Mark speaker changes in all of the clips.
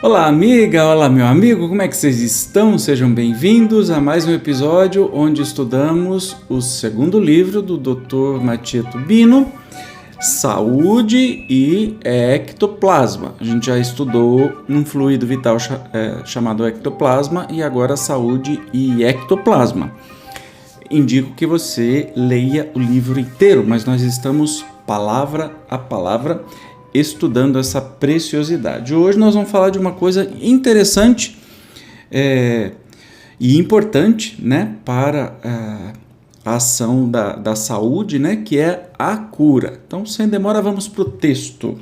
Speaker 1: Olá amiga, olá meu amigo, como é que vocês estão? Sejam bem-vindos a mais um episódio onde estudamos o segundo livro do Dr. Mattia Tubino, Saúde e Ectoplasma. A gente já estudou um fluido vital chamado ectoplasma e agora Saúde e Ectoplasma. Indico que você leia o livro inteiro, mas nós estamos palavra a palavra estudando essa preciosidade. Hoje nós vamos falar de uma coisa interessante e importante, né, para a ação da saúde, né, que é a cura. Então, sem demora, vamos para o texto.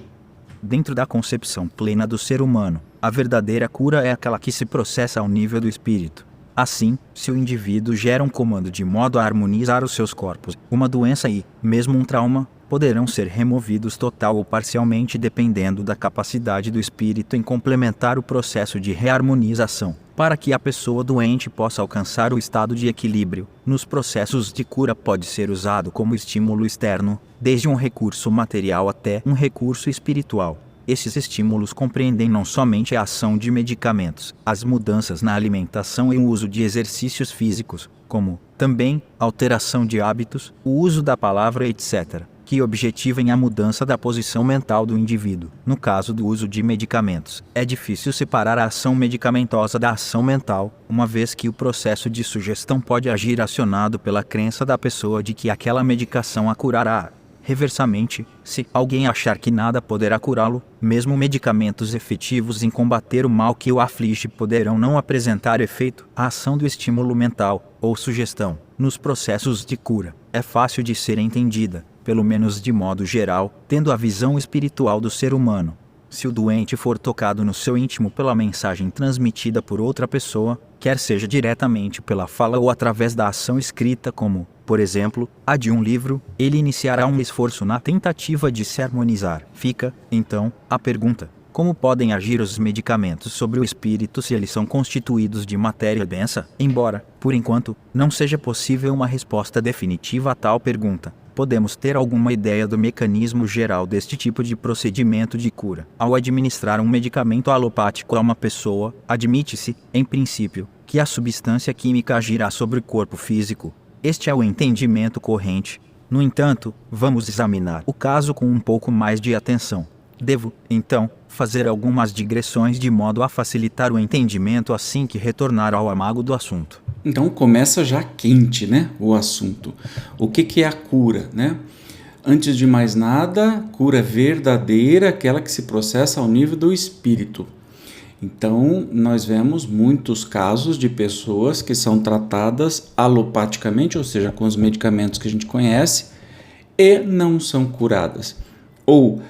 Speaker 2: Dentro da concepção plena do ser humano, a verdadeira cura é aquela que se processa ao nível do espírito. Assim, se o indivíduo gera um comando de modo a harmonizar os seus corpos, uma doença e, mesmo um trauma, poderão ser removidos total ou parcialmente dependendo da capacidade do espírito em complementar o processo de reharmonização, para que a pessoa doente possa alcançar o estado de equilíbrio. Nos processos de cura pode ser usado como estímulo externo, desde um recurso material até um recurso espiritual. Esses estímulos compreendem não somente a ação de medicamentos, as mudanças na alimentação e o uso de exercícios físicos, como, também, alteração de hábitos, o uso da palavra, etc., que objetivem a mudança da posição mental do indivíduo. No caso do uso de medicamentos, é difícil separar a ação medicamentosa da ação mental, uma vez que o processo de sugestão pode agir acionado pela crença da pessoa de que aquela medicação a curará. Reversamente, se alguém achar que nada poderá curá-lo, mesmo medicamentos efetivos em combater o mal que o aflige poderão não apresentar efeito. A ação do estímulo mental, ou sugestão, nos processos de cura, é fácil de ser entendida, pelo menos de modo geral, tendo a visão espiritual do ser humano. Se o doente for tocado no seu íntimo pela mensagem transmitida por outra pessoa, quer seja diretamente pela fala ou através da ação escrita como, por exemplo, a de um livro, ele iniciará um esforço na tentativa de se harmonizar. Fica, então, a pergunta: como podem agir os medicamentos sobre o espírito se eles são constituídos de matéria densa? Embora, por enquanto, não seja possível uma resposta definitiva a tal pergunta, podemos ter alguma ideia do mecanismo geral deste tipo de procedimento de cura. Ao administrar um medicamento alopático a uma pessoa, admite-se, em princípio, que a substância química agirá sobre o corpo físico. Este é o entendimento corrente. No entanto, vamos examinar o caso com um pouco mais de atenção. Devo, então, fazer algumas digressões de modo a facilitar o entendimento assim que retornar ao âmago do assunto.
Speaker 1: Então começa já quente, né, o assunto. O que é a cura, né? Antes de mais nada, cura verdadeira, aquela que se processa ao nível do espírito. Então, nós vemos muitos casos de pessoas que são tratadas alopaticamente, ou seja, com os medicamentos que a gente conhece, e não são curadas. Ou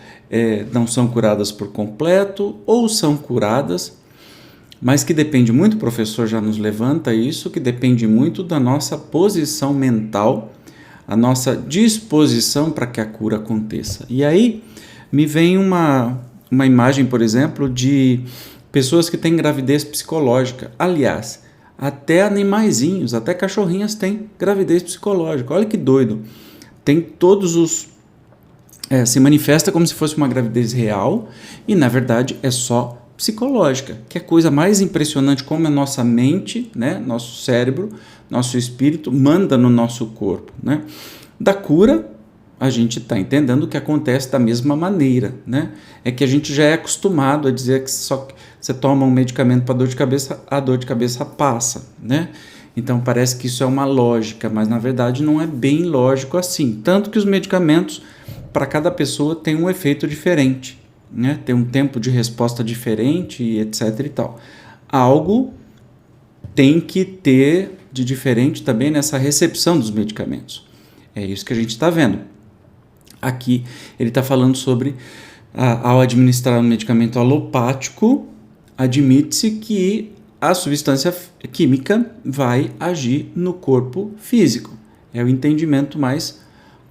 Speaker 1: não são curadas por completo, ou são curadas, mas que depende muito, o professor já nos levanta isso, que depende muito da nossa posição mental, a nossa disposição para que a cura aconteça. E aí me vem uma imagem, por exemplo, de pessoas que têm gravidez psicológica. Aliás, até animaizinhos, até cachorrinhas têm gravidez psicológica. Olha que doido. Tem todos os... se manifesta como se fosse uma gravidez real e, na verdade, é só psicológica, que é a coisa mais impressionante como a nossa mente, né, nosso cérebro, nosso espírito manda no nosso corpo, né? Da cura, a gente está entendendo que acontece da mesma maneira, né? É que a gente já é acostumado a dizer que só você toma um medicamento para dor de cabeça, a dor de cabeça passa, né? Então parece que isso é uma lógica, mas na verdade não é bem lógico assim. Tanto que os medicamentos, para cada pessoa, têm um efeito diferente, né? Tem um tempo de resposta diferente e etc e tal. Algo tem que ter de diferente também nessa recepção dos medicamentos. É isso que a gente está vendo. Aqui ele está falando sobre, ao administrar um medicamento alopático, admite-se que a substância química vai agir no corpo físico. É o entendimento mais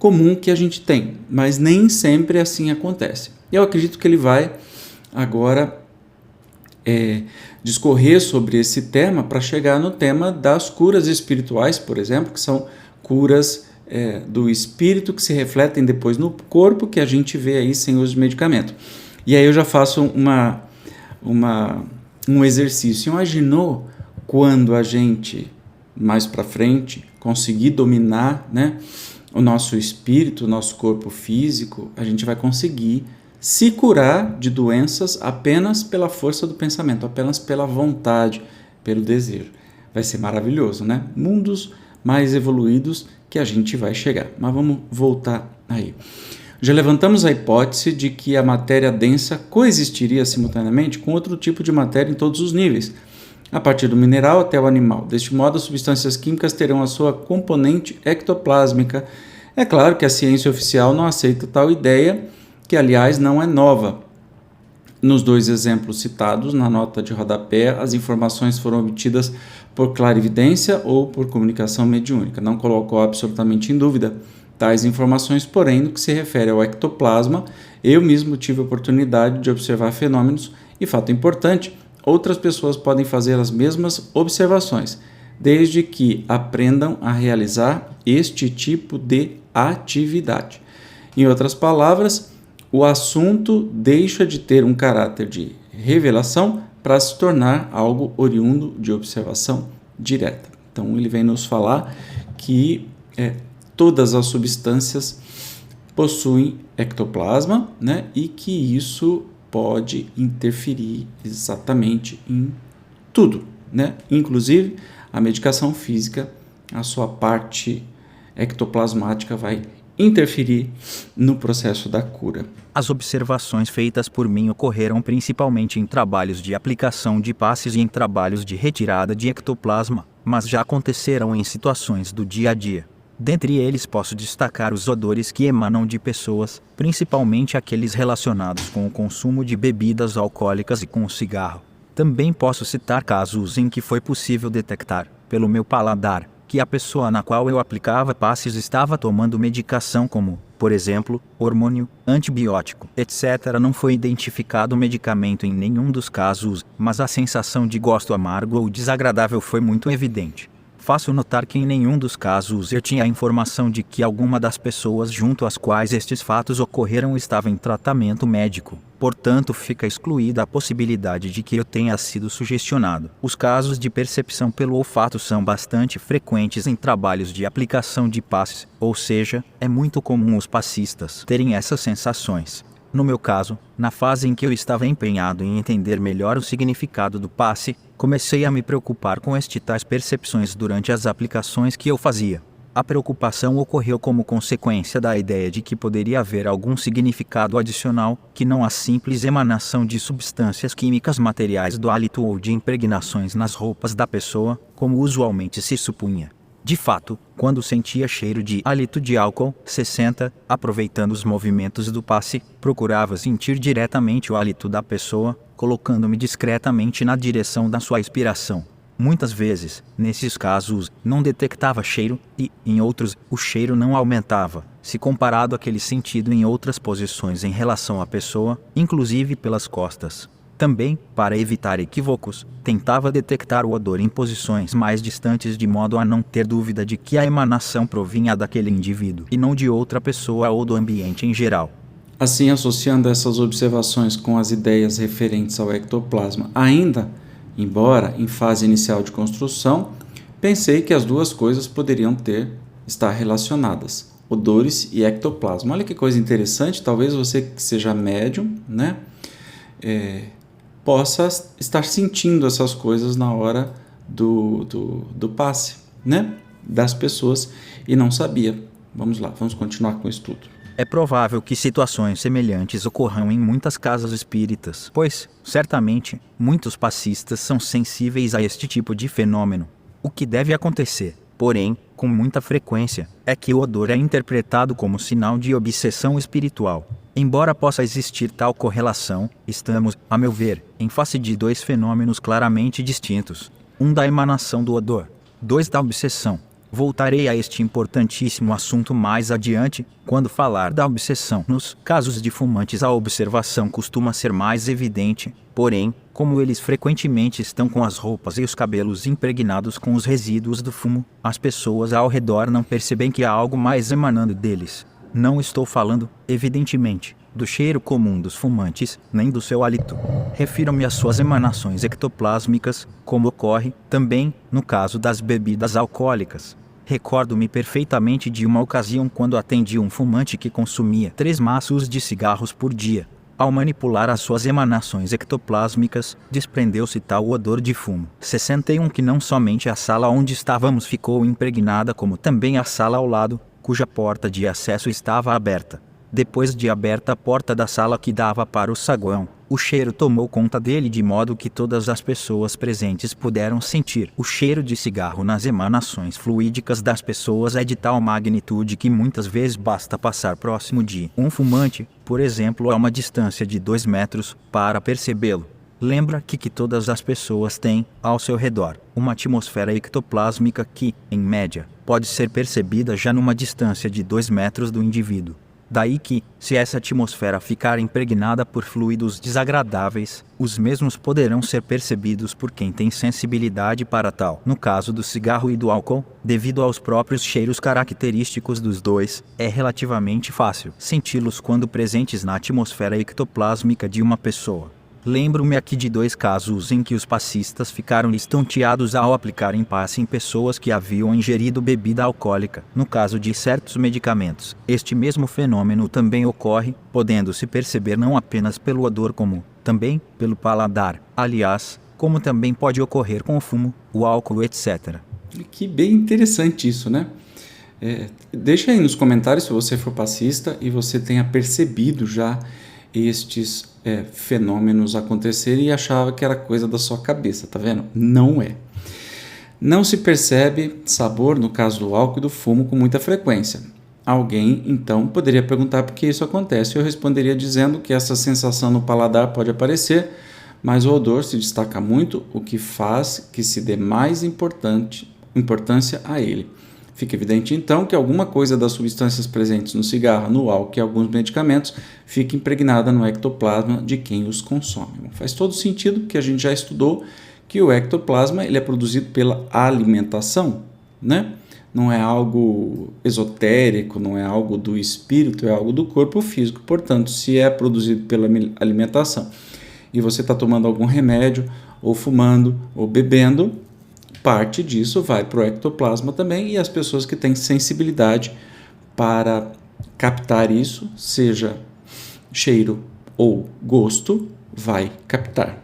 Speaker 1: comum que a gente tem, mas nem sempre assim acontece. Eu acredito que ele vai agora discorrer sobre esse tema para chegar no tema das curas espirituais, por exemplo, que são curas do espírito que se refletem depois no corpo, que a gente vê aí sem uso de medicamento. E aí eu já faço um exercício. Imaginou quando a gente, mais para frente, conseguir dominar, né, o nosso espírito, o nosso corpo físico, a gente vai conseguir se curar de doenças apenas pela força do pensamento, apenas pela vontade, pelo desejo. Vai ser maravilhoso, né? Mundos mais evoluídos que a gente vai chegar. Mas vamos voltar aí. Já levantamos a hipótese de que a matéria densa coexistiria simultaneamente com outro tipo de matéria em todos os níveis, a partir do mineral até o animal. Deste modo, as substâncias químicas terão a sua componente ectoplásmica. É claro que a ciência oficial não aceita tal ideia, que aliás não é nova. Nos dois exemplos citados na nota de rodapé, as informações foram obtidas por clarividência ou por comunicação mediúnica. Não colocou absolutamente em dúvida tais informações, porém, no que se refere ao ectoplasma, eu mesmo tive a oportunidade de observar fenômenos e, fato importante, outras pessoas podem fazer as mesmas observações, desde que aprendam a realizar este tipo de atividade. Em outras palavras, o assunto deixa de ter um caráter de revelação para se tornar algo oriundo de observação direta. Então, ele vem nos falar que todas as substâncias possuem ectoplasma, né, e que isso pode interferir exatamente em tudo, né, inclusive a medicação física, a sua parte ectoplasmática vai interferir no processo da cura.
Speaker 2: As observações feitas por mim ocorreram principalmente em trabalhos de aplicação de passes e em trabalhos de retirada de ectoplasma, mas já aconteceram em situações do dia a dia. Dentre eles posso destacar os odores que emanam de pessoas, principalmente aqueles relacionados com o consumo de bebidas alcoólicas e com o cigarro. Também posso citar casos em que foi possível detectar, pelo meu paladar, que a pessoa na qual eu aplicava passes estava tomando medicação como, por exemplo, hormônio, antibiótico, etc. Não foi identificado medicamento em nenhum dos casos, mas a sensação de gosto amargo ou desagradável foi muito evidente. Faço notar que em nenhum dos casos eu tinha a informação de que alguma das pessoas junto às quais estes fatos ocorreram estava em tratamento médico. Portanto, fica excluída a possibilidade de que eu tenha sido sugestionado. Os casos de percepção pelo olfato são bastante frequentes em trabalhos de aplicação de passes, ou seja, é muito comum os passistas terem essas sensações. No meu caso, na fase em que eu estava empenhado em entender melhor o significado do passe, comecei a me preocupar com tais percepções durante as aplicações que eu fazia. A preocupação ocorreu como consequência da ideia de que poderia haver algum significado adicional, que não a simples emanação de substâncias químicas materiais do hálito ou de impregnações nas roupas da pessoa, como usualmente se supunha. De fato, quando sentia cheiro de hálito de álcool, 60, aproveitando os movimentos do passe, procurava sentir diretamente o hálito da pessoa, colocando-me discretamente na direção da sua expiração. Muitas vezes, nesses casos, não detectava cheiro e, em outros, o cheiro não aumentava, se comparado àquele sentido em outras posições em relação à pessoa, inclusive pelas costas. Também, para evitar equívocos, tentava detectar o odor em posições mais distantes de modo a não ter dúvida de que a emanação provinha daquele indivíduo e não de outra pessoa ou do ambiente em geral.
Speaker 1: Assim, associando essas observações com as ideias referentes ao ectoplasma, ainda, embora em fase inicial de construção, pensei que as duas coisas poderiam estar relacionadas, odores e ectoplasma. Olha que coisa interessante, talvez você que seja médium, né? Possa estar sentindo essas coisas na hora do passe, né, das pessoas e não sabia. Vamos lá, vamos continuar com o estudo.
Speaker 2: É provável que situações semelhantes ocorram em muitas casas espíritas, pois, certamente, muitos passistas são sensíveis a este tipo de fenômeno. O que deve acontecer, porém, com muita frequência, é que o odor é interpretado como sinal de obsessão espiritual. Embora possa existir tal correlação, estamos, a meu ver, em face de dois fenômenos claramente distintos. Um da emanação do odor, 2 da obsessão. Voltarei a este importantíssimo assunto mais adiante, quando falar da obsessão. Nos casos de fumantes a observação costuma ser mais evidente, porém, como eles frequentemente estão com as roupas e os cabelos impregnados com os resíduos do fumo, as pessoas ao redor não percebem que há algo mais emanando deles. Não estou falando, evidentemente, do cheiro comum dos fumantes, nem do seu hálito. Refiro-me às suas emanações ectoplásmicas, como ocorre, também, no caso das bebidas alcoólicas. Recordo-me perfeitamente de uma ocasião quando atendi um fumante que consumia 3 maços de cigarros por dia. Ao manipular as suas emanações ectoplásmicas, desprendeu-se tal odor de fumo. 61 que não somente a sala onde estávamos ficou impregnada como também a sala ao lado, cuja porta de acesso estava aberta. Depois de aberta a porta da sala que dava para o saguão, o cheiro tomou conta dele de modo que todas as pessoas presentes puderam sentir. O cheiro de cigarro nas emanações fluídicas das pessoas é de tal magnitude que muitas vezes basta passar próximo de um fumante, por exemplo a uma distância de 2 metros, para percebê-lo. Lembra que todas as pessoas têm, ao seu redor, uma atmosfera ectoplásmica que, em média, pode ser percebida já numa distância de 2 metros do indivíduo. Daí que, se essa atmosfera ficar impregnada por fluidos desagradáveis, os mesmos poderão ser percebidos por quem tem sensibilidade para tal. No caso do cigarro e do álcool, devido aos próprios cheiros característicos dos dois, é relativamente fácil senti-los quando presentes na atmosfera ectoplásmica de uma pessoa. Lembro-me aqui de 2 casos em que os passistas ficaram estonteados ao aplicarem passe em pessoas que haviam ingerido bebida alcoólica. No caso de certos medicamentos, este mesmo fenômeno também ocorre, podendo-se perceber não apenas pelo odor como, também, pelo paladar, aliás, como também pode ocorrer com o fumo, o álcool, etc.
Speaker 1: Que bem interessante isso, né? Deixa aí nos comentários se você for passista e você tenha percebido já estes fenômenos acontecerem e achava que era coisa da sua cabeça, tá vendo? Não é. Não se percebe sabor, no caso do álcool e do fumo, com muita frequência. Alguém, então, poderia perguntar por que isso acontece. Eu responderia dizendo que essa sensação no paladar pode aparecer, mas o odor se destaca muito, o que faz que se dê mais importância a ele. Fica evidente, então, que alguma coisa das substâncias presentes no cigarro, no álcool e alguns medicamentos fica impregnada no ectoplasma de quem os consome. Faz todo sentido, porque a gente já estudou que o ectoplasma ele é produzido pela alimentação, né? Não é algo esotérico, não é algo do espírito, é algo do corpo físico. Portanto, se é produzido pela alimentação e você está tomando algum remédio, ou fumando, ou bebendo, parte disso vai para o ectoplasma também, e as pessoas que têm sensibilidade para captar isso, seja cheiro ou gosto, vai captar.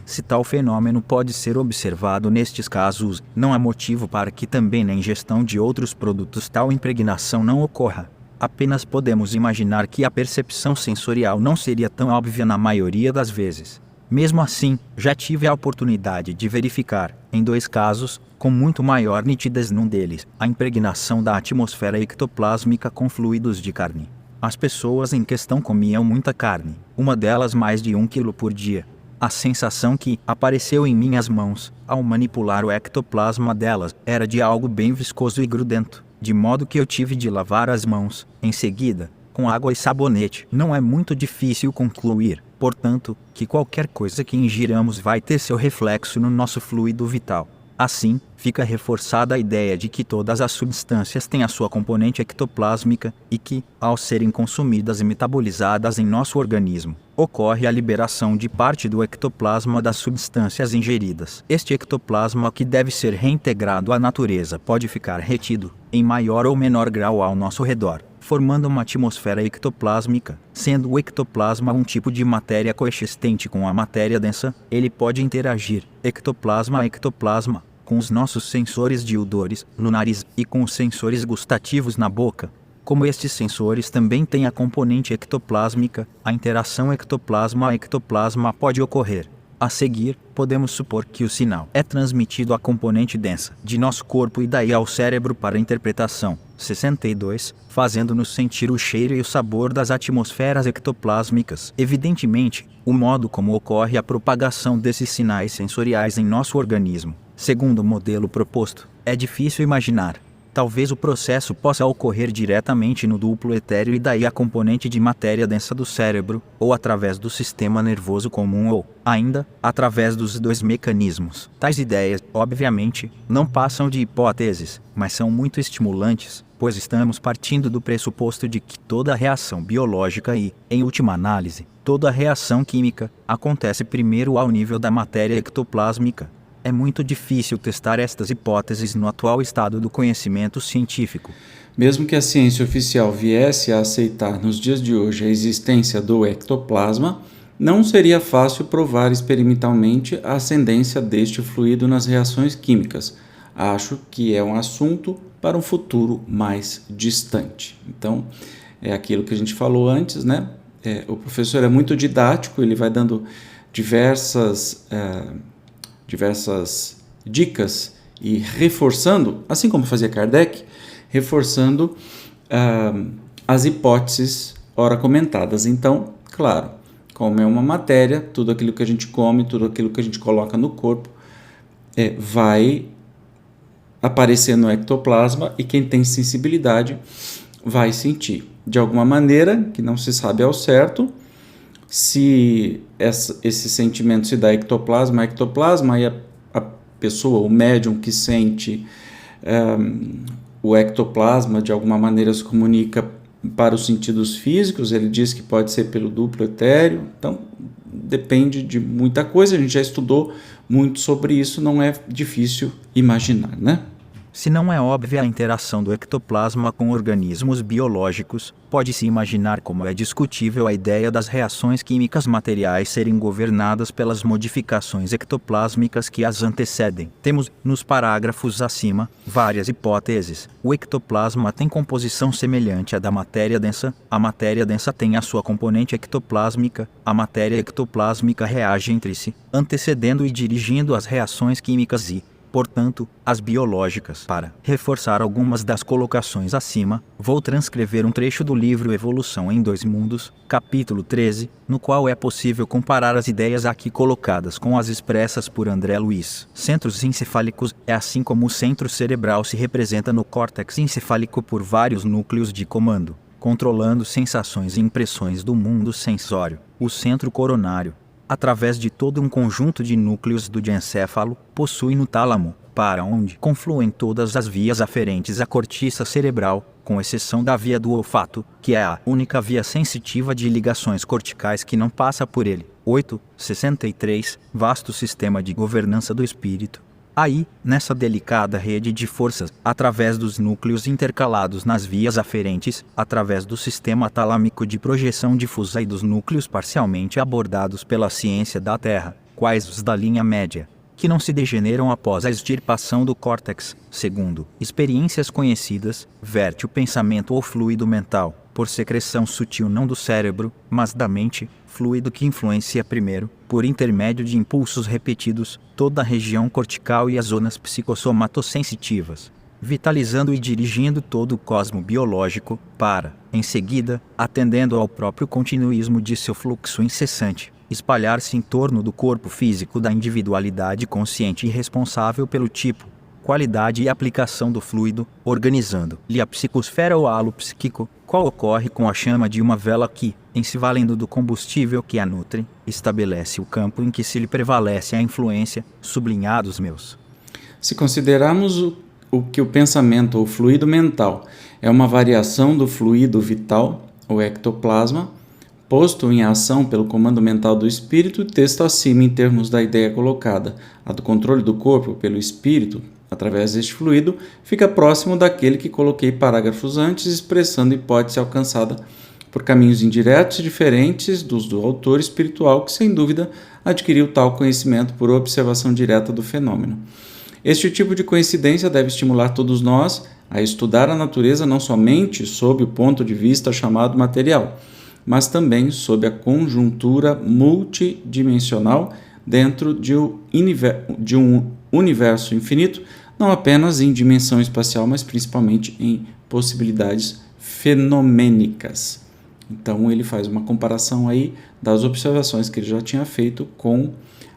Speaker 2: Se tal fenômeno pode ser observado nestes casos, não há motivo para que também na ingestão de outros produtos tal impregnação não ocorra. Apenas podemos imaginar que a percepção sensorial não seria tão óbvia na maioria das vezes. Mesmo assim, já tive a oportunidade de verificar, em 2 casos, com muito maior nitidez num deles, a impregnação da atmosfera ectoplásmica com fluidos de carne. As pessoas em questão comiam muita carne, uma delas mais de 1 quilo por dia. A sensação que apareceu em minhas mãos, ao manipular o ectoplasma delas, era de algo bem viscoso e grudento, de modo que eu tive de lavar as mãos, em seguida, com água e sabonete. Não é muito difícil concluir, portanto, que qualquer coisa que ingiramos vai ter seu reflexo no nosso fluido vital. Assim, fica reforçada a ideia de que todas as substâncias têm a sua componente ectoplásmica e que, ao serem consumidas e metabolizadas em nosso organismo, ocorre a liberação de parte do ectoplasma das substâncias ingeridas. Este ectoplasma, que deve ser reintegrado à natureza, pode ficar retido, em maior ou menor grau ao nosso redor, formando uma atmosfera ectoplásmica. Sendo o ectoplasma um tipo de matéria coexistente com a matéria densa, ele pode interagir, ectoplasma a ectoplasma, com os nossos sensores de odores, no nariz, e com os sensores gustativos na boca. Como estes sensores também têm a componente ectoplásmica, a interação ectoplasma a ectoplasma pode ocorrer. A seguir, podemos supor que o sinal é transmitido à componente densa de nosso corpo e daí ao cérebro para interpretação. 62, fazendo-nos sentir o cheiro e o sabor das atmosferas ectoplásmicas. Evidentemente, o modo como ocorre a propagação desses sinais sensoriais em nosso organismo Segundo o modelo proposto, é difícil imaginar. Talvez o processo possa ocorrer diretamente no duplo etéreo e daí a componente de matéria densa do cérebro, ou através do sistema nervoso comum ou, ainda, através dos dois mecanismos. Tais ideias, obviamente, não passam de hipóteses, mas são muito estimulantes, pois estamos partindo do pressuposto de que toda reação biológica e, em última análise, toda reação química, acontece primeiro ao nível da matéria ectoplásmica. É muito difícil testar estas hipóteses no atual estado do conhecimento científico.
Speaker 1: Mesmo que a ciência oficial viesse a aceitar nos dias de hoje a existência do ectoplasma, não seria fácil provar experimentalmente a ascendência deste fluido nas reações químicas. Acho que é um assunto para um futuro mais distante. Então, é aquilo que a gente falou antes, né? O professor é muito didático, ele vai dando diversas dicas e reforçando, assim como fazia Kardec, reforçando as hipóteses ora comentadas. Então, claro, como é uma matéria, tudo aquilo que a gente come, tudo aquilo que a gente coloca no corpo vai aparecer no ectoplasma e quem tem sensibilidade vai sentir. De alguma maneira, que não se sabe ao certo, se esse sentimento se dá ectoplasma, e a pessoa, o médium que sente o ectoplasma, de alguma maneira se comunica para os sentidos físicos, ele diz que pode ser pelo duplo etéreo, então depende de muita coisa, a gente já estudou muito sobre isso, não é difícil imaginar, né?
Speaker 2: Se não é óbvia a interação do ectoplasma com organismos biológicos, pode-se imaginar como é discutível a ideia das reações químicas materiais serem governadas pelas modificações ectoplásmicas que as antecedem. Temos, nos parágrafos acima, várias hipóteses. O ectoplasma tem composição semelhante à da matéria densa, a matéria densa tem a sua componente ectoplásmica, a matéria ectoplásmica reage entre si, antecedendo e dirigindo as reações químicas e, portanto, as biológicas. Para reforçar algumas das colocações acima, vou transcrever um trecho do livro Evolução em Dois Mundos, capítulo 13, no qual é possível comparar as ideias aqui colocadas com as expressas por André Luiz. Centros encefálicos é assim como o centro cerebral se representa no córtex encefálico por vários núcleos de comando, controlando sensações e impressões do mundo sensório. O centro coronário, através de todo um conjunto de núcleos do diencéfalo, possui no tálamo, para onde confluem todas as vias aferentes à cortiça cerebral, com exceção da via do olfato, que é a única via sensitiva de ligações corticais que não passa por ele. 863, vasto sistema de governança do espírito. Aí, nessa delicada rede de forças, através dos núcleos intercalados nas vias aferentes, através do sistema talâmico de projeção difusa e dos núcleos parcialmente abordados pela ciência da Terra, quais os da linha média, que não se degeneram após a extirpação do córtex, segundo experiências conhecidas, verte o pensamento ou fluido mental, por secreção sutil não do cérebro, mas da mente, fluido que influencia primeiro, por intermédio de impulsos repetidos, toda a região cortical e as zonas psicossomatosensitivas, vitalizando e dirigindo todo o cosmo biológico, para, em seguida, atendendo ao próprio continuismo de seu fluxo incessante, espalhar-se em torno do corpo físico da individualidade consciente e responsável pelo tipo, qualidade e aplicação do fluido, organizando-lhe a psicosfera ou halo psíquico, qual ocorre com a chama de uma vela que, em se valendo do combustível que a nutre, estabelece o campo em que se lhe prevalece a influência, sublinhados meus.
Speaker 1: Se considerarmos o que o pensamento ou fluido mental é uma variação do fluido vital, o ectoplasma, posto em ação pelo comando mental do espírito, o texto acima em termos da ideia colocada, a do controle do corpo pelo espírito, através deste fluido, fica próximo daquele que coloquei parágrafos antes, expressando hipótese alcançada por caminhos indiretos e diferentes dos do autor espiritual, que sem dúvida adquiriu tal conhecimento por observação direta do fenômeno. Este tipo de coincidência deve estimular todos nós a estudar a natureza não somente sob o ponto de vista chamado material, mas também sob a conjuntura multidimensional dentro de um universo infinito, não apenas em dimensão espacial, mas principalmente em possibilidades fenomênicas. Então ele faz uma comparação aí das observações que ele já tinha feito com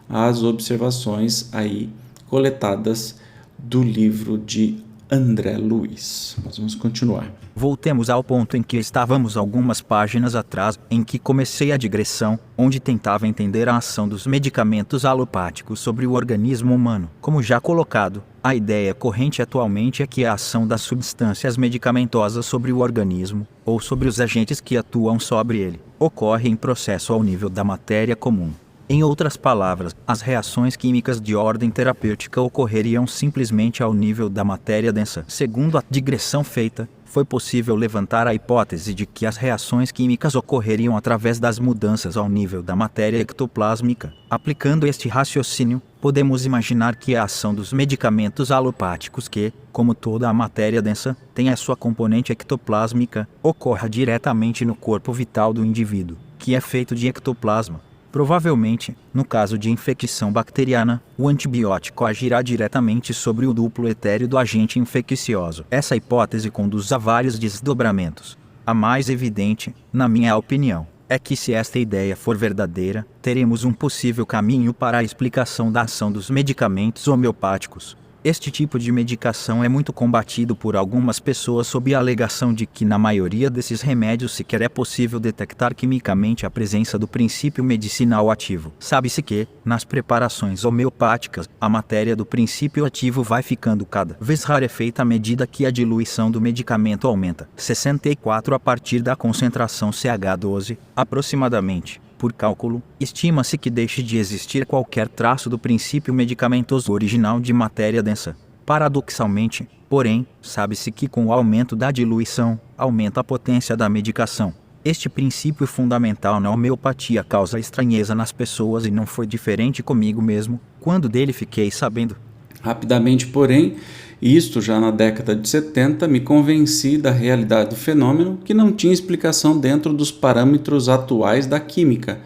Speaker 1: as observações aí coletadas do livro de André Luiz. Mas vamos continuar.
Speaker 2: Voltemos ao ponto em que estávamos algumas páginas atrás, em que comecei a digressão, onde tentava entender a ação dos medicamentos alopáticos sobre o organismo humano. Como já colocado, a ideia corrente atualmente é que a ação das substâncias medicamentosas sobre o organismo, ou sobre os agentes que atuam sobre ele, ocorre em processo ao nível da matéria comum. Em outras palavras, as reações químicas de ordem terapêutica ocorreriam simplesmente ao nível da matéria densa. Segundo a digressão feita, foi possível levantar a hipótese de que as reações químicas ocorreriam através das mudanças ao nível da matéria ectoplásmica. Aplicando este raciocínio, podemos imaginar que a ação dos medicamentos alopáticos que, como toda a matéria densa, tem a sua componente ectoplásmica, ocorra diretamente no corpo vital do indivíduo, que é feito de ectoplasma. Provavelmente, no caso de infecção bacteriana, o antibiótico agirá diretamente sobre o duplo etéreo do agente infeccioso. Essa hipótese conduz a vários desdobramentos. A mais evidente, na minha opinião, é que se esta ideia for verdadeira, teremos um possível caminho para a explicação da ação dos medicamentos homeopáticos. Este tipo de medicação é muito combatido por algumas pessoas sob a alegação de que na maioria desses remédios sequer é possível detectar quimicamente a presença do princípio medicinal ativo. Sabe-se que, nas preparações homeopáticas, a matéria do princípio ativo vai ficando cada vez rarefeita à medida que a diluição do medicamento aumenta. 64 a partir da concentração CH12, aproximadamente. Por cálculo, estima-se que deixe de existir qualquer traço do princípio medicamentoso original de matéria densa. Paradoxalmente, porém, sabe-se que com o aumento da diluição, aumenta a potência da medicação. Este princípio fundamental na homeopatia causa estranheza nas pessoas e não foi diferente comigo mesmo, quando dele fiquei sabendo.
Speaker 1: Rapidamente, porém, isto já na década de 70, me convenci da realidade do fenômeno que não tinha explicação dentro dos parâmetros atuais da química.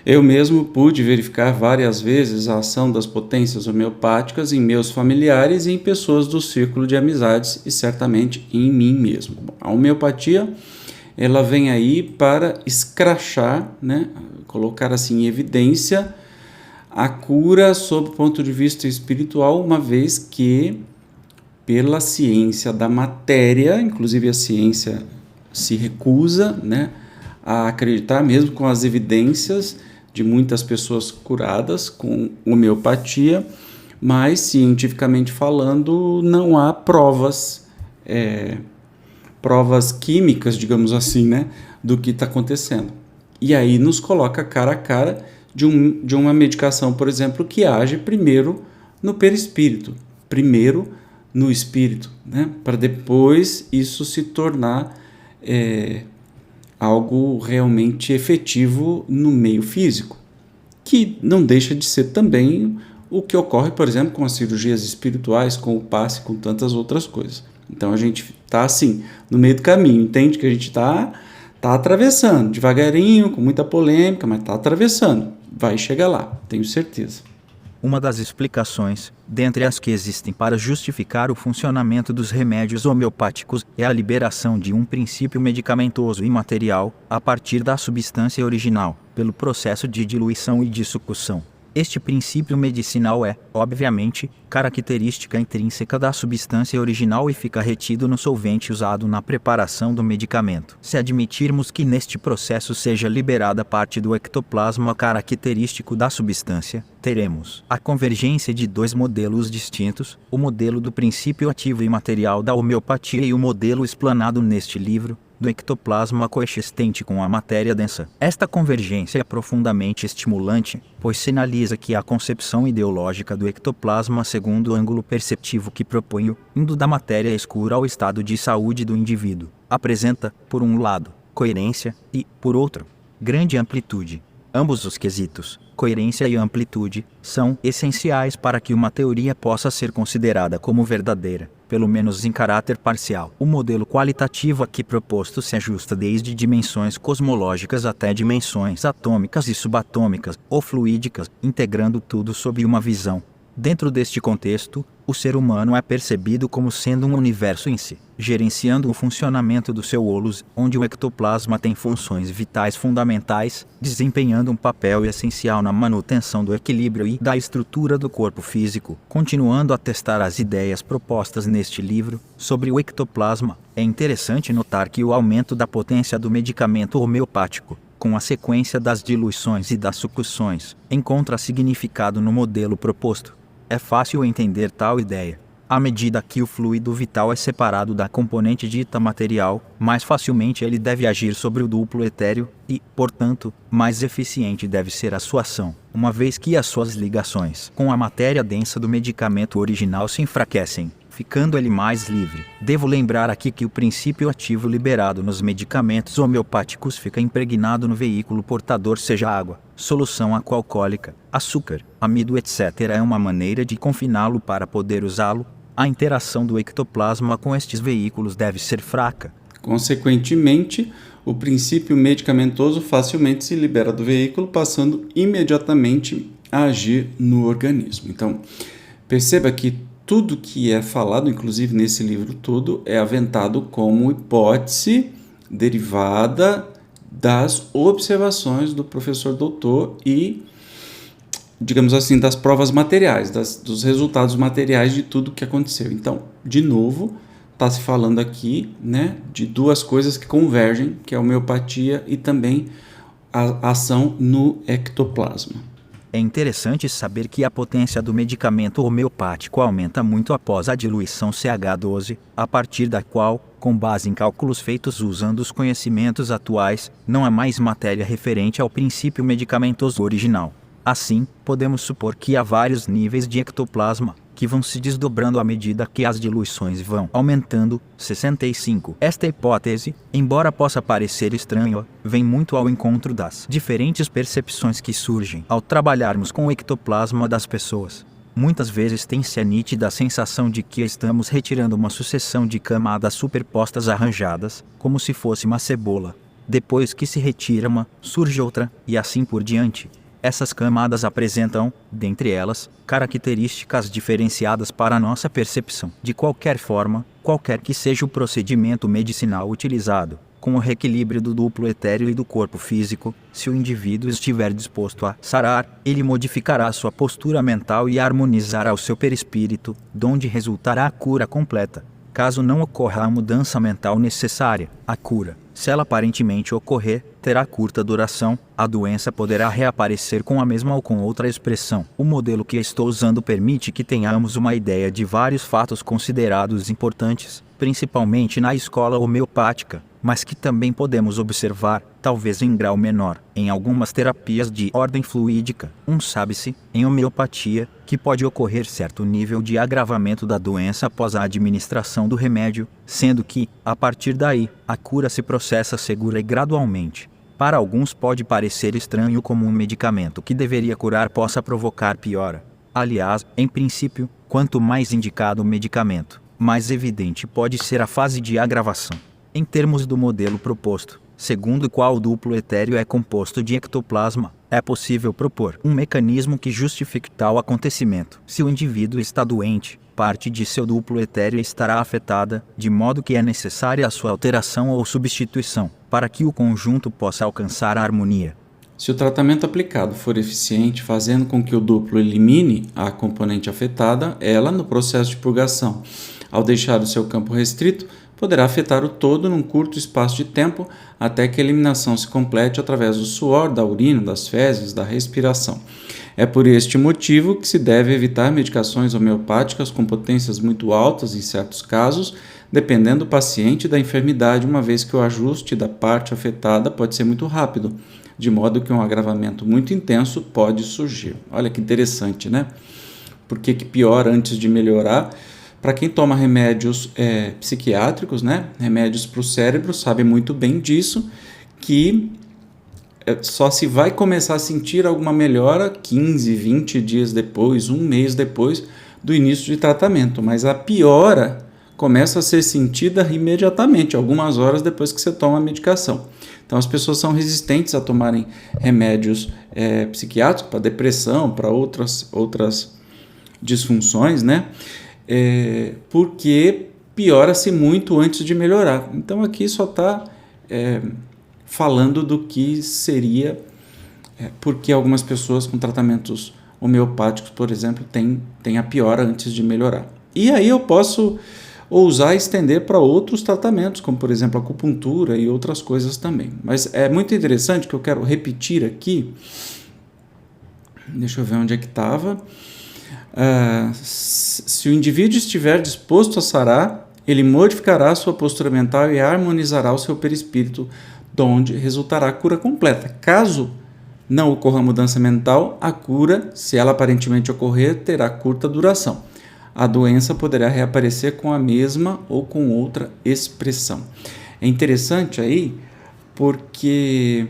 Speaker 1: Eu mesmo pude verificar várias vezes a ação das potências homeopáticas em meus familiares e em pessoas do círculo de amizades e certamente em mim mesmo. A homeopatia, ela vem aí para escrachar, colocar assim em evidência a cura sob o ponto de vista espiritual, uma vez que pela ciência da matéria, inclusive a ciência se recusa a acreditar, mesmo com as evidências de muitas pessoas curadas com homeopatia, mas cientificamente falando não há provas químicas, digamos assim, do que está acontecendo. E aí nos coloca cara a cara de uma medicação, por exemplo, que age primeiro no perispírito, primeiro no espírito, para depois isso se tornar algo realmente efetivo no meio físico, que não deixa de ser também o que ocorre, por exemplo, com as cirurgias espirituais, com o passe, com tantas outras coisas. Então a gente está assim, no meio do caminho, entende que a gente está atravessando, devagarinho, com muita polêmica, mas está atravessando, vai chegar lá, tenho certeza.
Speaker 2: Uma das explicações, dentre as que existem para justificar o funcionamento dos remédios homeopáticos, é a liberação de um princípio medicamentoso imaterial, a partir da substância original, pelo processo de diluição e dissucção. Este princípio medicinal é, obviamente, característica intrínseca da substância original e fica retido no solvente usado na preparação do medicamento. Se admitirmos que neste processo seja liberada parte do ectoplasma característico da substância, teremos a convergência de dois modelos distintos, o modelo do princípio ativo imaterial da homeopatia e o modelo explanado neste livro, do ectoplasma coexistente com a matéria densa. Esta convergência é profundamente estimulante, pois sinaliza que a concepção ideológica do ectoplasma segundo o ângulo perceptivo que proponho, indo da matéria escura ao estado de saúde do indivíduo, apresenta, por um lado, coerência e, por outro, grande amplitude. Ambos os quesitos, coerência e amplitude, são essenciais para que uma teoria possa ser considerada como verdadeira, pelo menos em caráter parcial. O modelo qualitativo aqui proposto se ajusta desde dimensões cosmológicas até dimensões atômicas e subatômicas ou fluídicas, integrando tudo sob uma visão. Dentro deste contexto, O ser humano é percebido como sendo um universo em si, gerenciando o funcionamento do seu holus, onde o ectoplasma tem funções vitais fundamentais, desempenhando um papel essencial na manutenção do equilíbrio e da estrutura do corpo físico. Continuando a testar as ideias propostas neste livro sobre o ectoplasma, é interessante notar que o aumento da potência do medicamento homeopático, com a sequência das diluições e das sucções, encontra significado no modelo proposto. É fácil entender tal ideia. À medida que o fluido vital é separado da componente dita material, mais facilmente ele deve agir sobre o duplo etéreo e, portanto, mais eficiente deve ser a sua ação, uma vez que as suas ligações com a matéria densa do medicamento original se enfraquecem, ficando ele mais livre. Devo lembrar aqui que o princípio ativo liberado nos medicamentos homeopáticos fica impregnado no veículo portador, seja água, solução alcoólica, açúcar, amido, etc. É uma maneira de confiná-lo para poder usá-lo. A interação do ectoplasma com estes veículos deve ser fraca.
Speaker 1: Consequentemente, o princípio medicamentoso facilmente se libera do veículo, passando imediatamente a agir no organismo. Então, perceba que tudo que é falado, inclusive nesse livro todo, é aventado como hipótese derivada das observações do professor doutor e, digamos assim, das provas materiais, dos resultados materiais de tudo que aconteceu. Então, de novo, está se falando aqui, né, de duas coisas que convergem, que é a homeopatia e também a ação no ectoplasma.
Speaker 2: É interessante saber que a potência do medicamento homeopático aumenta muito após a diluição CH12, a partir da qual, com base em cálculos feitos usando os conhecimentos atuais, não há mais matéria referente ao princípio medicamentoso original. Assim, podemos supor que há vários níveis de ectoplasma, que vão se desdobrando à medida que as diluições vão aumentando. 65. Esta hipótese, embora possa parecer estranha, vem muito ao encontro das diferentes percepções que surgem ao trabalharmos com o ectoplasma das pessoas. Muitas vezes tem-se a nítida sensação de que estamos retirando uma sucessão de camadas superpostas arranjadas, como se fosse uma cebola. Depois que se retira uma, surge outra, e assim por diante. Essas camadas apresentam, dentre elas, características diferenciadas para a nossa percepção. De qualquer forma, qualquer que seja o procedimento medicinal utilizado, com o reequilíbrio do duplo etéreo e do corpo físico, se o indivíduo estiver disposto a sarar, ele modificará sua postura mental e harmonizará o seu perispírito, donde resultará a cura completa. Caso não ocorra a mudança mental necessária, a cura, se ela aparentemente ocorrer, terá curta duração, a doença poderá reaparecer com a mesma ou com outra expressão. O modelo que estou usando permite que tenhamos uma ideia de vários fatos considerados importantes, principalmente na escola homeopática, mas que também podemos observar, talvez em grau menor, em algumas terapias de ordem fluídica. Sabe-se, em homeopatia, que pode ocorrer certo nível de agravamento da doença após a administração do remédio, sendo que, a partir daí, a cura se processa segura e gradualmente. Para alguns pode parecer estranho como um medicamento que deveria curar possa provocar piora. Aliás, em princípio, quanto mais indicado o medicamento, mais evidente pode ser a fase de agravação. Em termos do modelo proposto, segundo o qual o duplo etéreo é composto de ectoplasma, é possível propor um mecanismo que justifique tal acontecimento. Se o indivíduo está doente, parte de seu duplo etéreo estará afetada, de modo que é necessária a sua alteração ou substituição, para que o conjunto possa alcançar a harmonia.
Speaker 1: Se o tratamento aplicado for eficiente, fazendo com que o duplo elimine a componente afetada, ela, no processo de purgação, ao deixar o seu campo restrito, poderá afetar o todo num curto espaço de tempo até que a eliminação se complete através do suor, da urina, das fezes, da respiração. É por este motivo que se deve evitar medicações homeopáticas com potências muito altas em certos casos, dependendo do paciente e da enfermidade, uma vez que o ajuste da parte afetada pode ser muito rápido, de modo que um agravamento muito intenso pode surgir. Olha que interessante, né? Por que piora antes de melhorar? Para quem toma remédios psiquiátricos, né, remédios para o cérebro, sabe muito bem disso, que só se vai começar a sentir alguma melhora 15, 20 dias depois, um mês depois do início de tratamento. Mas a piora começa a ser sentida imediatamente, algumas horas depois que você toma a medicação. Então as pessoas são resistentes a tomarem remédios psiquiátricos para depressão, para outras disfunções, né? porque piora-se muito antes de melhorar. Então aqui só está falando do que seria, porque algumas pessoas com tratamentos homeopáticos, por exemplo, têm a piora antes de melhorar. E aí eu posso ousar estender para outros tratamentos, como por exemplo a acupuntura e outras coisas também. Mas é muito interessante que eu quero repetir aqui. Deixa eu ver onde é que estava. Se o indivíduo estiver disposto a sarar, ele modificará sua postura mental e harmonizará o seu perispírito, de onde resultará a cura completa. Caso não ocorra mudança mental, a cura, se ela aparentemente ocorrer, terá curta duração. A doença poderá reaparecer com a mesma ou com outra expressão. É interessante aí porque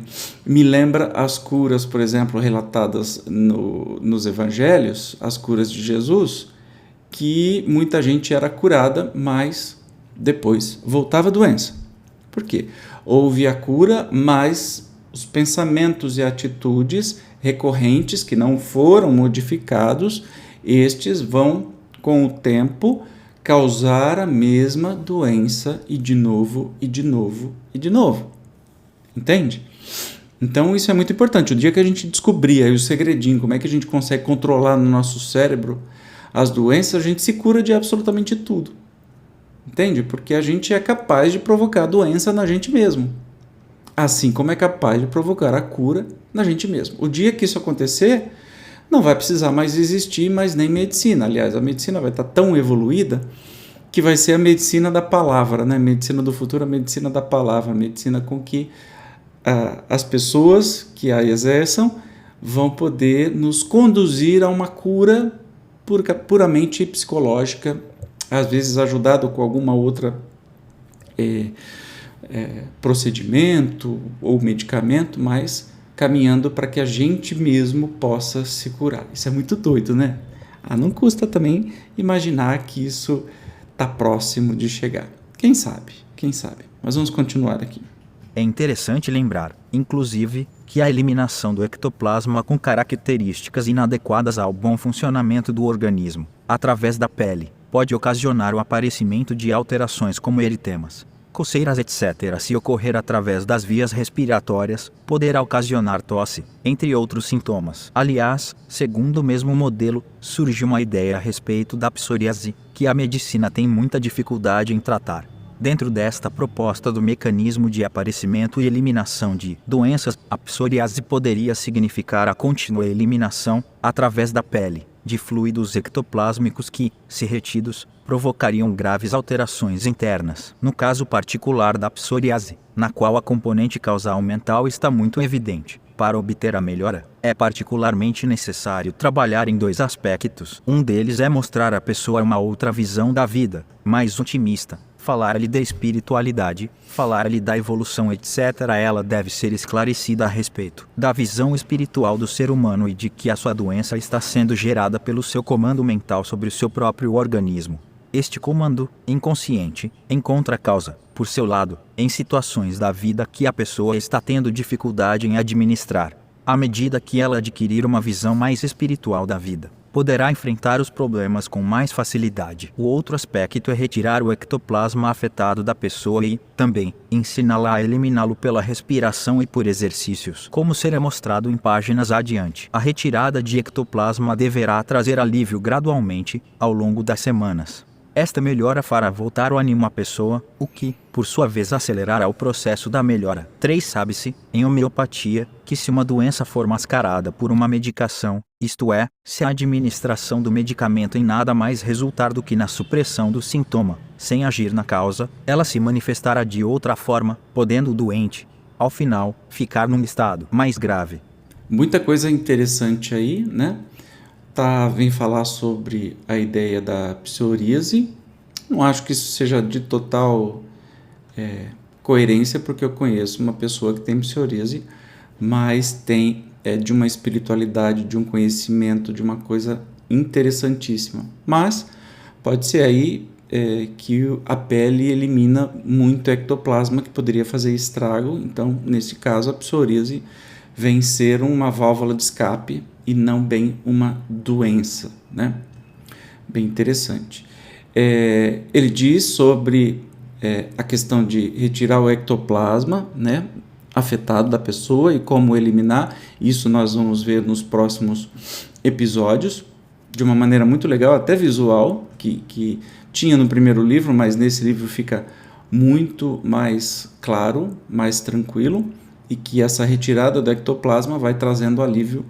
Speaker 1: me lembra as curas, por exemplo, relatadas nos evangelhos, as curas de Jesus, que muita gente era curada, mas depois voltava a doença. Por quê? Houve a cura, mas os pensamentos e atitudes recorrentes que não foram modificados, estes vão, com o tempo, causar a mesma doença e de novo, e de novo, e de novo. Entende? Então isso é muito importante. O dia que a gente descobrir aí o segredinho, como é que a gente consegue controlar no nosso cérebro as doenças, a gente se cura de absolutamente tudo. Entende? Porque a gente é capaz de provocar a doença na gente mesmo. Assim como é capaz de provocar a cura na gente mesmo. O dia que isso acontecer, não vai precisar mais existir mais nem medicina. Aliás, a medicina vai estar tão evoluída que vai ser a medicina da palavra, né? Medicina do futuro, a medicina da palavra, a medicina com que as pessoas que a exerçam vão poder nos conduzir a uma cura puramente psicológica, às vezes ajudado com alguma outra procedimento ou medicamento, mas caminhando para que a gente mesmo possa se curar. Isso é muito doido, né? Não custa também imaginar que isso está próximo de chegar. Quem sabe? Quem sabe? Mas vamos continuar aqui.
Speaker 2: É interessante lembrar, inclusive, que a eliminação do ectoplasma com características inadequadas ao bom funcionamento do organismo, através da pele, pode ocasionar o aparecimento de alterações como eritemas, coceiras, etc. Se ocorrer através das vias respiratórias, poderá ocasionar tosse, entre outros sintomas. Aliás, segundo o mesmo modelo, surge uma ideia a respeito da psoríase, que a medicina tem muita dificuldade em tratar. Dentro desta proposta do mecanismo de aparecimento e eliminação de doenças, a psoríase poderia significar a contínua eliminação, através da pele, de fluidos ectoplásmicos que, se retidos, provocariam graves alterações internas. No caso particular da psoríase, na qual a componente causal mental está muito evidente, para obter a melhora, é particularmente necessário trabalhar em dois aspectos. Um deles é mostrar à pessoa uma outra visão da vida, mais otimista. Falar-lhe da espiritualidade, falar-lhe da evolução, etc. Ela deve ser esclarecida a respeito da visão espiritual do ser humano e de que a sua doença está sendo gerada pelo seu comando mental sobre o seu próprio organismo. Este comando, inconsciente, encontra causa, por seu lado, em situações da vida que a pessoa está tendo dificuldade em administrar. À medida que ela adquirir uma visão mais espiritual da vida, poderá enfrentar os problemas com mais facilidade. O outro aspecto é retirar o ectoplasma afetado da pessoa e, também, ensiná-la a eliminá-lo pela respiração e por exercícios, como será mostrado em páginas adiante. A retirada de ectoplasma deverá trazer alívio gradualmente, ao longo das semanas. Esta melhora fará voltar o ânimo à pessoa, o que, por sua vez, acelerará o processo da melhora. 3. Sabe-se, em homeopatia, que se uma doença for mascarada por uma medicação, isto é, se a administração do medicamento em nada mais resultar do que na supressão do sintoma, sem agir na causa, ela se manifestará de outra forma, podendo o doente, ao final, ficar num estado mais grave.
Speaker 1: Muita coisa interessante aí, né? Vem falar sobre a ideia da psoríase. Não acho que isso seja de total coerência, porque eu conheço uma pessoa que tem psoríase, mas tem de uma espiritualidade, de um conhecimento, de uma coisa interessantíssima. Mas pode ser aí que a pele elimina muito ectoplasma que poderia fazer estrago. Então, nesse caso, a psoríase vem ser uma válvula de escape e não bem uma doença, né? Bem interessante. Ele diz sobre a questão de retirar o ectoplasma, né, afetado da pessoa e como eliminar. Isso nós vamos ver nos próximos episódios, de uma maneira muito legal, até visual, que tinha no primeiro livro, mas nesse livro fica muito mais claro, mais tranquilo, e que essa retirada do ectoplasma vai trazendo alívio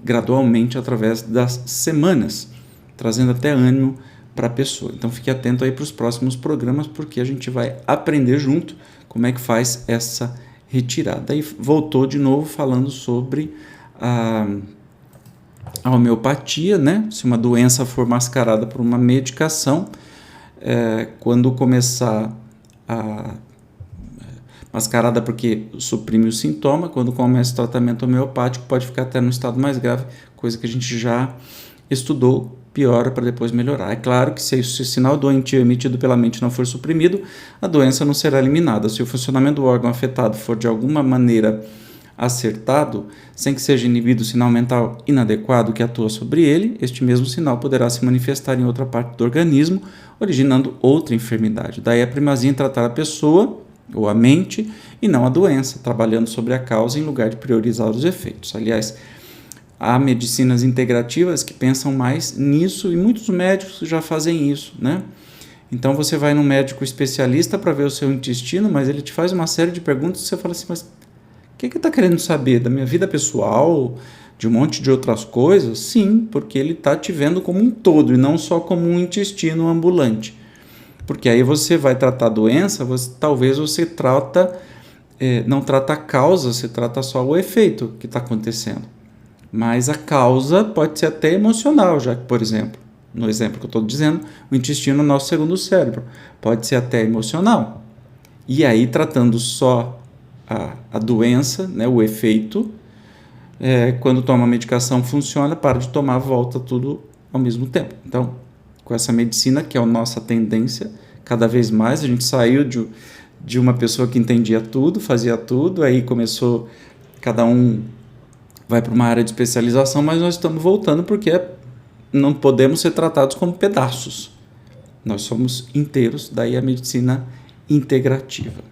Speaker 1: gradualmente através das semanas, trazendo até ânimo para a pessoa. Então fique atento aí para os próximos programas, porque a gente vai aprender junto como é que faz essa retirada. Aí voltou de novo falando sobre a homeopatia, né? Se uma doença for mascarada por uma medicação, quando começar mascarada porque suprime o sintoma, quando começa o tratamento homeopático pode ficar até no estado mais grave, coisa que a gente já estudou, piora para depois melhorar. É claro que se o sinal doentio emitido pela mente não for suprimido, a doença não será eliminada. Se o funcionamento do órgão afetado for de alguma maneira acertado, sem que seja inibido o sinal mental inadequado que atua sobre ele, este mesmo sinal poderá se manifestar em outra parte do organismo, originando outra enfermidade. Daí a primazia em tratar a pessoa ou a mente e não a doença, trabalhando sobre a causa em lugar de priorizar os efeitos. Aliás, há medicinas integrativas que pensam mais nisso e muitos médicos já fazem isso, né? Então você vai num médico especialista para ver o seu intestino, mas ele te faz uma série de perguntas e você fala assim, mas o que está querendo saber? Da minha vida pessoal? De um monte de outras coisas? Sim, porque ele está te vendo como um todo e não só como um intestino ambulante. Porque aí você vai tratar a doença, talvez você não trata a causa, você trata só o efeito que está acontecendo. Mas a causa pode ser até emocional, já que, por exemplo, no exemplo que eu estou dizendo, o intestino é o nosso segundo cérebro, pode ser até emocional. E aí, tratando só a doença, né, o efeito, quando toma a medicação funciona, para de tomar, volta tudo ao mesmo tempo. Então, com essa medicina, que é a nossa tendência, cada vez mais a gente saiu de uma pessoa que entendia tudo, fazia tudo, aí começou, cada um vai para uma área de especialização, mas nós estamos voltando porque não podemos ser tratados como pedaços. Nós somos inteiros, daí a medicina integrativa.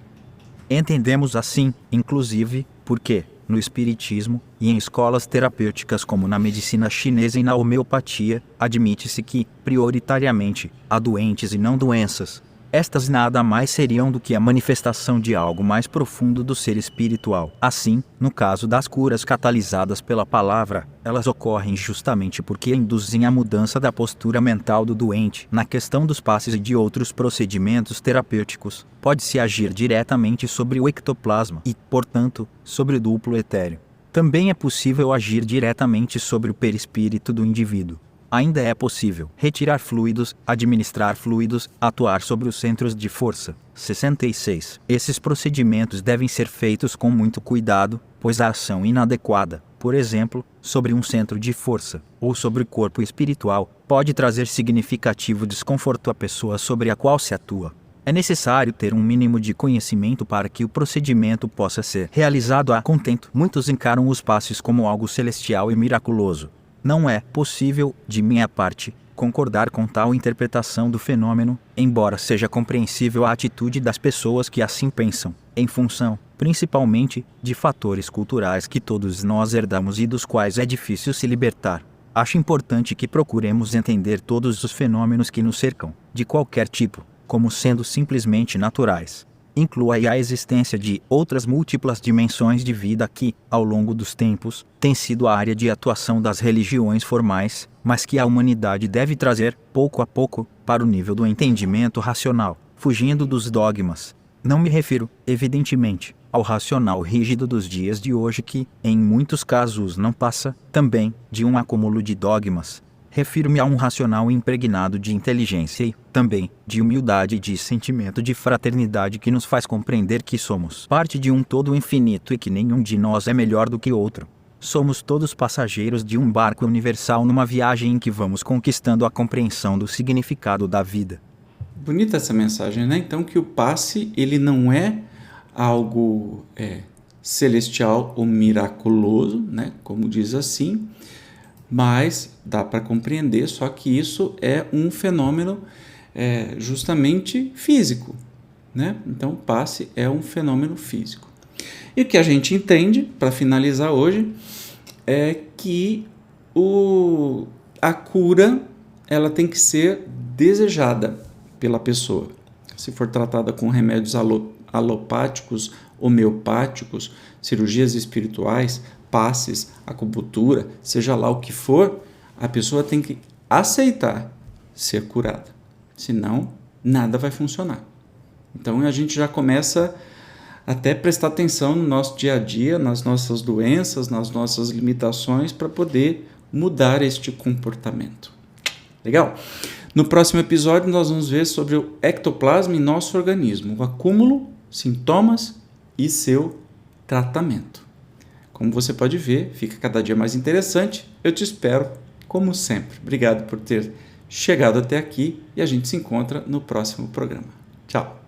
Speaker 2: Entendemos assim, inclusive, porque, no espiritismo e em escolas terapêuticas como na medicina chinesa e na homeopatia, admite-se que, prioritariamente, há doentes e não doenças. Estas nada mais seriam do que a manifestação de algo mais profundo do ser espiritual. Assim, no caso das curas catalisadas pela palavra, elas ocorrem justamente porque induzem a mudança da postura mental do doente. Na questão dos passes e de outros procedimentos terapêuticos, pode-se agir diretamente sobre o ectoplasma e, portanto, sobre o duplo etéreo. Também é possível agir diretamente sobre o perispírito do indivíduo. Ainda é possível retirar fluidos, administrar fluidos, atuar sobre os centros de força. 66. Esses procedimentos devem ser feitos com muito cuidado, pois a ação inadequada, por exemplo, sobre um centro de força, ou sobre o corpo espiritual, pode trazer significativo desconforto à pessoa sobre a qual se atua. É necessário ter um mínimo de conhecimento para que o procedimento possa ser realizado a contento. Muitos encaram os passes como algo celestial e miraculoso. Não é possível, de minha parte, concordar com tal interpretação do fenômeno, embora seja compreensível a atitude das pessoas que assim pensam, em função, principalmente, de fatores culturais que todos nós herdamos e dos quais é difícil se libertar. Acho importante que procuremos entender todos os fenômenos que nos cercam, de qualquer tipo, como sendo simplesmente naturais. Inclua aí a existência de outras múltiplas dimensões de vida que, ao longo dos tempos, tem sido a área de atuação das religiões formais, mas que a humanidade deve trazer, pouco a pouco, para o nível do entendimento racional, fugindo dos dogmas. Não me refiro, evidentemente, ao racional rígido dos dias de hoje que, em muitos casos, não passa, também, de um acúmulo de dogmas. Refiro-me a um racional impregnado de inteligência e, também, de humildade e de sentimento de fraternidade que nos faz compreender que somos parte de um todo infinito e que nenhum de nós é melhor do que outro. Somos todos passageiros de um barco universal numa viagem em que vamos conquistando a compreensão do significado da vida.
Speaker 1: Bonita essa mensagem, né? Então que o passe, ele não é algo celestial ou miraculoso, né? Como diz assim, mas dá para compreender, só que isso é um fenômeno justamente físico, né? Então, passe é um fenômeno físico. E o que a gente entende, para finalizar hoje, é que a cura ela tem que ser desejada pela pessoa. Se for tratada com remédios alopáticos, homeopáticos, cirurgias espirituais, passes, acupuntura, seja lá o que for, a pessoa tem que aceitar ser curada. Senão, nada vai funcionar. Então, a gente já começa até prestar atenção no nosso dia a dia, nas nossas doenças, nas nossas limitações, para poder mudar este comportamento. Legal? No próximo episódio, nós vamos ver sobre o ectoplasma em nosso organismo, o acúmulo, sintomas e seu tratamento. Como você pode ver, fica cada dia mais interessante. Eu te espero, como sempre. Obrigado por ter chegado até aqui e a gente se encontra no próximo programa. Tchau!